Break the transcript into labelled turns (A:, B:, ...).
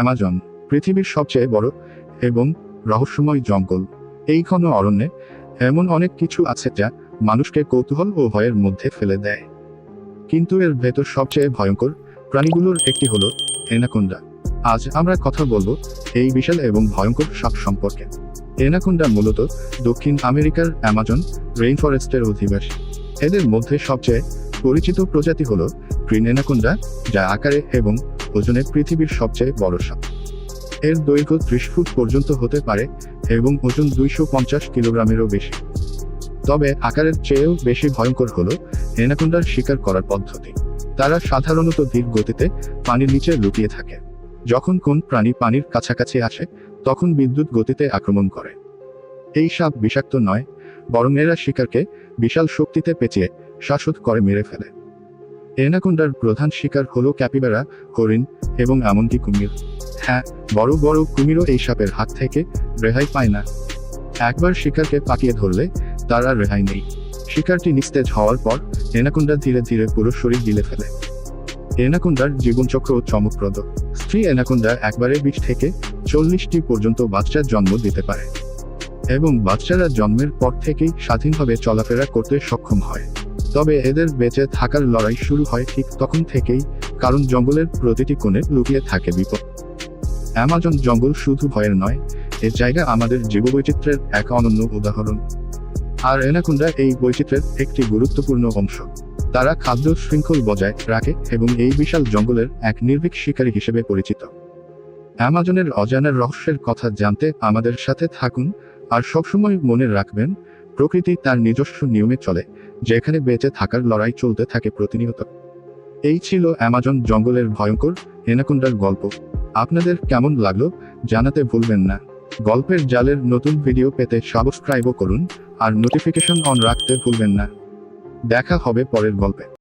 A: Amazon পৃথিবীর সবচেয়ে বড় এবং রহস্যময় জঙ্গল। এই ঘন অরণ্যে এমন অনেক কিছু আছে যা মানুষকে কৌতূহল ও ভয়ের মধ্যে ফেলে দেয়। কিন্তু এর ভেতর সবচেয়ে ভয়ঙ্কর প্রাণীগুলোর একটি হলো অ্যানাকোন্ডা। আজ আমরা কথা বলবো এই বিশাল এবং ভয়ঙ্কর সাপ সম্পর্কে। অ্যানাকোন্ডা মূলত দক্ষিণ আমেরিকার অ্যামাজন রেইনফরেস্টের অধিবাসী। এদের মধ্যে সবচেয়ে পরিচিত প্রজাতি হলো গ্রিন অ্যানাকোন্ডা, যা আকারে এবং ওজনে পৃথিবীর সবচেয়ে বড় সাপ। এর দৈর্ঘ্য 30 ফুট পর্যন্ত হতে পারে এবং ওজন 250 কিলোগ্রামেরও বেশি। তবে আকারের চেয়েও বেশি ভয়ঙ্কর হলো অ্যানাকোন্ডার শিকার করার পদ্ধতি। তারা সাধারণত ধীর গতিতে পানির নিচে লুকিয়ে থাকে। যখন কোন প্রাণী পানির কাছাকাছি আসে তখন বিদ্যুৎ গতিতে আক্রমণ করে। এই সাপ বিষাক্ত নয়, বরং এরা শিকারকে বিশাল শক্তিতে পেঁচিয়ে শ্বাসরোধ করে মেরে ফেলে। অ্যানাকোন্ডার প্রধান শিকার হলো ক্যাপিবারা, হরিণ এবং এমনকি কুমির। হ্যাঁ, বড় বড় কুমিরও এই সাপের হাত থেকে রেহাই পায় না। একবার শিকারকে পাকিয়ে ধরলে তার আর রেহাই নেই। শিকারটি নিস্তেজ হওয়ার পর অ্যানাকোন্ডা ধীরে ধীরে পুরো শরীর গিলে ফেলে। অ্যানাকোন্ডার জীবনচক্র চমকপ্রদ। স্ত্রী অ্যানাকোন্ডা একবারে 20 থেকে 40টি পর্যন্ত বাচ্চার জন্ম দিতে পারে এবং বাচ্চারা জন্মের পর থেকেই স্বাধীনভাবে চলাফেরা করতে সক্ষম হয়। তবে এদের বেঁচে থাকার লড়াই শুরু হয় ঠিক তখন থেকেই, কারণ জঙ্গলের প্রতিটি কোণে লুকিয়ে থাকে বিপদ। অ্যামাজন জঙ্গল শুধু ভয়ের নয়, এ জায়গা আমাদের জীববৈচিত্র্যের এক অনন্য উদাহরণ। আর অ্যানাকোন্ডা এই বৈচিত্র্যের একটি গুরুত্বপূর্ণ অংশ। তারা খাদ্য শৃঙ্খল বজায় রাখে এবং এই বিশাল জঙ্গলের এক নির্ভীক শিকারী হিসেবে পরিচিত। অ্যামাজনের অজানা রহস্যের কথা জানতে আমাদের সাথে থাকুন, আর সবসময় মনে রাখবেন, প্রকৃতি তার নিজস্ব নিয়মে চলে, যেখানে বেঁচে থাকার লড়াই চলতে থাকে প্রতিনিয়ত। এই ছিল অ্যামাজন জঙ্গলের ভয়ঙ্কর অ্যানাকোন্ডার গল্প। আপনাদের কেমন লাগলো জানাতে ভুলবেন না। গল্পের জালের নতুন ভিডিও পেতে সাবস্ক্রাইবও করুন আর নোটিফিকেশন অন রাখতে ভুলবেন না। দেখা হবে পরের গল্পে।